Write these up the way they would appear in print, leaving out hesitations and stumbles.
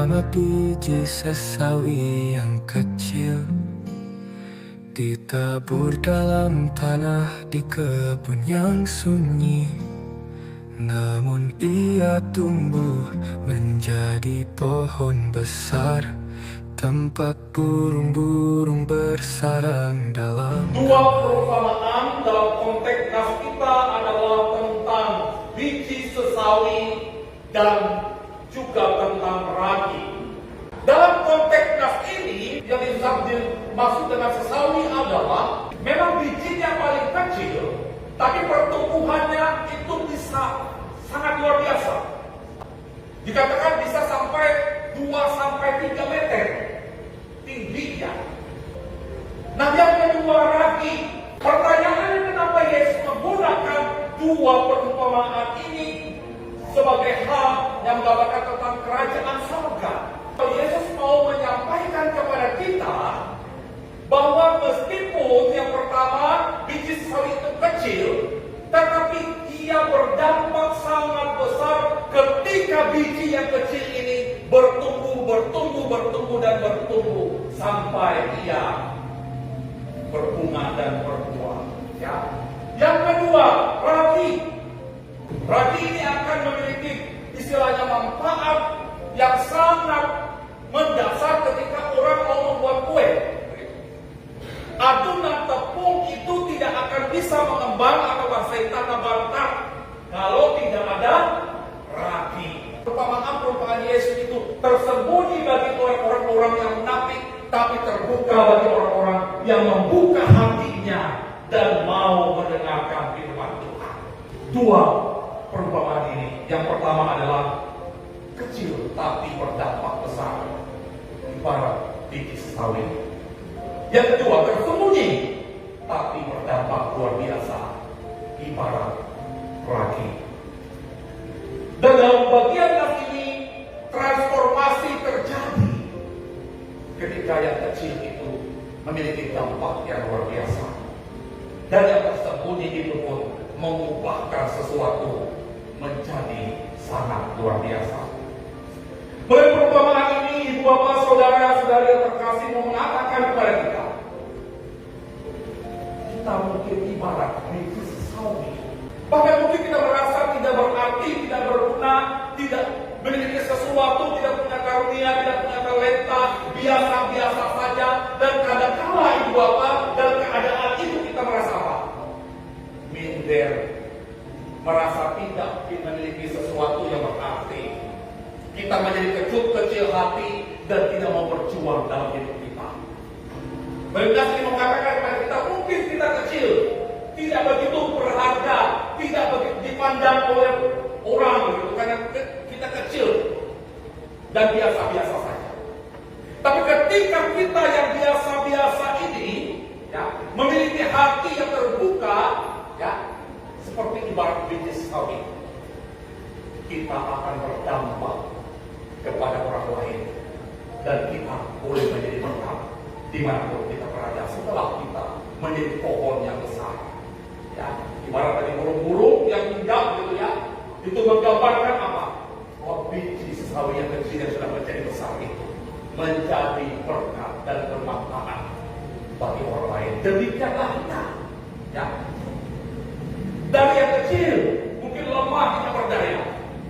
bersama biji sesawi yang kecil, ditabur dalam tanah di kebun yang sunyi. Namun ia tumbuh menjadi pohon besar, tempat burung-burung bersarang dalam. Dua perumpamaan dalam konteks nas kita adalah tentang biji sesawi dan juga tentang ragi. Dalam konteks nas ini yang dimaksud dengan sesawi adalah memang bijinya paling kecil, tapi pertumbuhannya itu bisa sangat luar biasa. Dikatakan bisa sampai 2 sampai 3 meter tingginya. Nah, yang kedua ragi. Pertanyaannya, kenapa Yesus menggunakan dua perumpamaan ini sebagai hal yang menggambarkan tentang kerajaan surga? Yesus mau menyampaikan kepada kita bahwa meskipun yang pertama biji sesawi itu kecil, tetapi ia berdampak sangat besar ketika biji yang kecil ini bertumbuh dan bertumbuh sampai ia berbunga dan berbuah. Ya. Yang kedua, ragi. Ragi ini akan memiliki istilahnya manfaat yang sangat mendasar ketika orang mau membuat kue. Adonan tepung itu tidak akan bisa mengembang atau tanah bantah kalau tidak ada ragi. Perumpamaan Yesus itu tersembunyi bagi orang-orang yang munafik, tapi terbuka bagi orang-orang yang membuka hatinya dan mau mendengarkan firman Tuhan. Dua perumpamaan ini, yang pertama adalah kecil tapi berdampak besar, ibarat biji sesawi. Yang kedua, tersembunyi tapi berdampak luar biasa, ibarat ragi. Dan dalam bagian nas ini, transformasi terjadi ketika yang kecil itu memiliki dampak yang luar biasa. Dan yang tersembunyi itu pun mengubahkan sesuatu menjadi sangat luar biasa. Melalui perumpamaan ini, ibu bapak, saudara-saudari yang terkasih mau mengatakan kepada kita mungkin ibarat biji sesawi. Bahkan mungkin kita merasa tidak berarti, tidak berguna, tidak memiliki sesuatu, tidak punya karunia, tidak punya talenta, biasa-biasa saja. Dan kadang-kala ibu bapak, dalam keadaan itu kita merasa apa? Minder, merasa tidak memiliki sesuatu yang berarti. Kita menjadi kecil hati dan tidak mau berjuang dalam hidup kita. Mereka ini mengatakan kepada kita, mungkin kita kecil, tidak begitu berharga, tidak begitu dipandang oleh orang begitu, karena kita kecil dan biasa-biasa saja. Tapi ketika kita yang biasa-biasa ini, ya, memiliki hati yang terbuka, ya, seperti ibarat biji sesawi, kita akan berdampak kepada orang lain dan kita boleh menjadi berkat dimanapun kita berada setelah kita menjadi pohon yang besar. Ya, ibarat tadi burung-burung yang indah gitu ya, itu menggambarkan apa? Oh, biji sesawi yang kecil yang sudah menjadi besar itu menjadi berkat dan bermanfaat bagi orang lain. Demikianlah kita, ya. Dari yang kecil mungkin lemah, kita berdaya,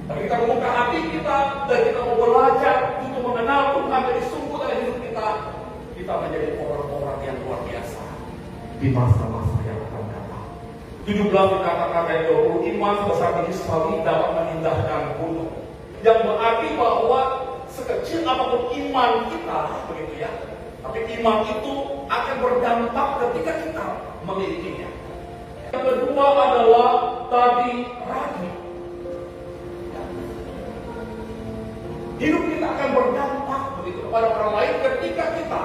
tapi kita membuka hati kita dan kita mau belajar untuk mengenal Tuhan dari sungguh dalam hidup kita, kita menjadi orang-orang yang luar biasa di masa-masa yang akan datang. 17 dikatakan dari 20, iman sebesar biji sesawi dapat mengindahkan gunung. Yang berarti bahwa sekecil apapun iman kita, begitu ya, tapi iman itu akan berdampak ketika kita memilikinya. Yang kedua adalah tadi ragi. Hidup kita akan berdampak begitu kepada orang lain ketika kita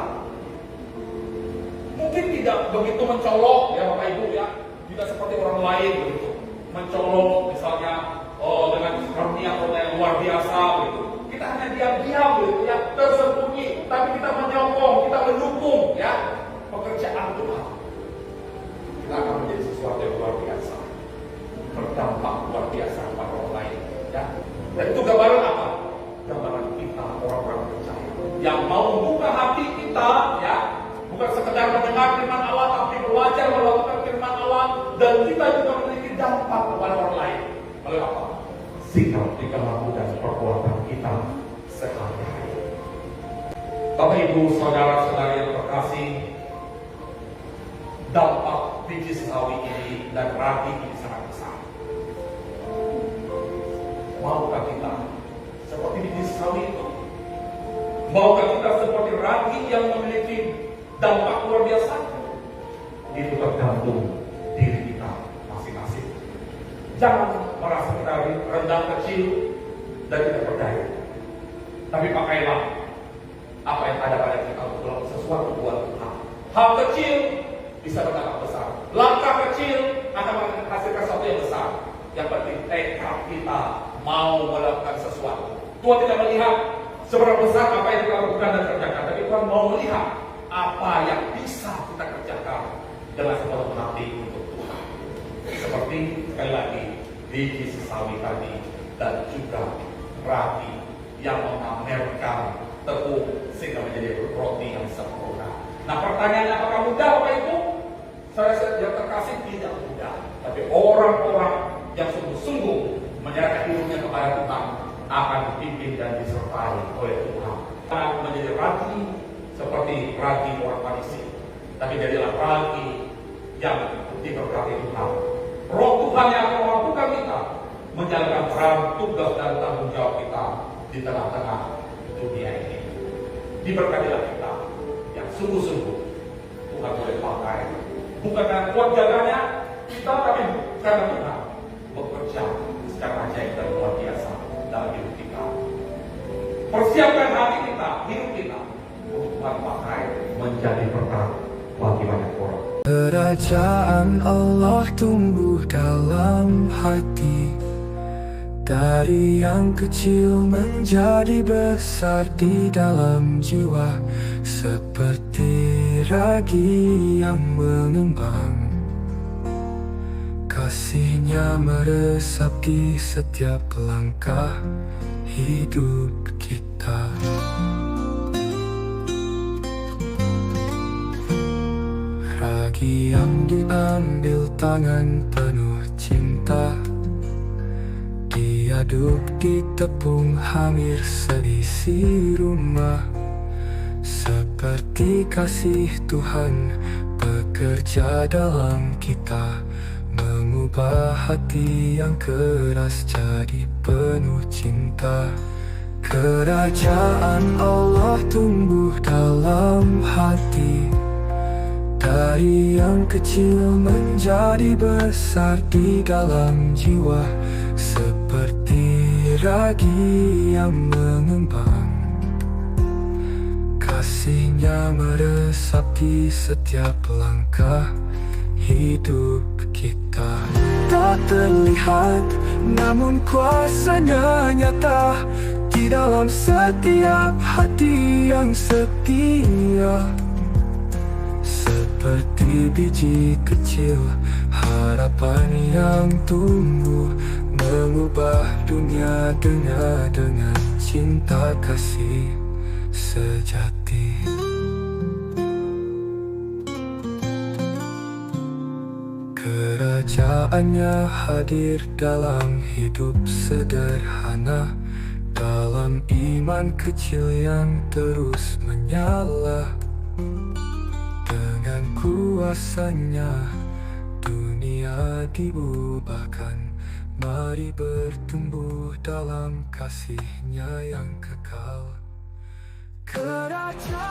mungkin tidak begitu mencolok, ya Bapak Ibu ya, tidak seperti orang lain begitu, mencolok misalnya dengan karunia yang luar biasa begitu. Kita hanya diam-diam begitu ya, tersembunyi, tapi kita menyokong, kita mendukung ya pekerjaan Tuhan. Kita akan menjadi sesuatu yang luar biasa, berdampak luar biasa kepada orang lain ya. Dan itu gambaran apa? Gambaran kita orang-orang dan kita juga memiliki dampak kepada orang lain. Oleh apa? Sikap, tingkah laku dan perbuatan kita sehari-hari. Bapak Ibu, saudara-saudara yang terkasih, dampak biji sesawi ini dan ragi ini sangat besar. Maukah kita seperti biji sesawi itu? Maukah kita seperti ragi yang memiliki dampak luar biasa? Itu tergantung diri kita masing-masing. Jangan merasa kita rendah kecil dan tidak berdaya. Tapi pakailah apa yang ada pada kita untuk melakukan sesuatu buat Tuhan. Hal kecil bisa berdampak besar. Langkah kecil akan menghasilkan sesuatu yang besar. Yang penting tekad kita mau melakukan sesuatu. Tuhan tidak melihat seberapa besar apa yang kita lakukan dan kerjakan, tapi Tuhan mau melihat apa yang bisa kita kerjakan dengan sepenuh hati untuk Tuhan. Seperti sekali lagi biji sesawi tadi dan juga ragi yang memamerkan tepung sehingga menjadi roti yang sempurna. Nah, pertanyaannya apakah mudah Bapak Ibu? Saya yang terkasih tidak mudah, tapi orang-orang yang sungguh-sungguh menyerahkan hidupnya kepada Tuhan akan dipimpin dan disertai oleh Tuhan. Akan menjadi ragi seperti ragi orang Farisi, tapi jadilah ragi yang diberkati Tuhan. Roh Tuhan yang akan memampukan kita menjalankan peran, tugas dan tanggung jawab kita di tengah-tengah dunia ini. Diberkatilah kita yang sungguh-sungguh Tuhan boleh pakai, bukan karena kuat jaganya kita, tapi karena Tuhan bekerja secara ajaib dan luar biasa dalam hidup kita. Persiapkan hati kita, hidup kita untuk Tuhan pakai menjadi berkat bagi banyak orang. Kerajaan Allah tumbuh dalam hati, dari yang kecil menjadi besar di dalam jiwa, seperti ragi yang mengembang. Kasih-Nya meresap di setiap langkah hidup kita. Ragi yang diambil tangan penuh cinta, diaduk di tepung hamir seisi rumah. Seperti kasih Tuhan bekerja dalam kita, mengubah hati yang keras jadi penuh cinta. Kerajaan Allah tumbuh dalam hati, dari yang kecil menjadi besar di dalam jiwa, seperti ragi yang mengembang. Kasih-Nya meresap di setiap langkah hidup kita. Tak terlihat, namun kuasa-Nya nyata di dalam setiap hati yang setia. Seperti biji kecil, harapan yang tumbuh, mengubah dunia dengan cinta kasih sejati. Kerajaan-Nya hadir dalam hidup sederhana, dalam iman kecil yang terus menyala. Dengan kuasa-Nya dunia diubahkan. Mari bertumbuh dalam kasih-Nya yang kekal. Kerajaan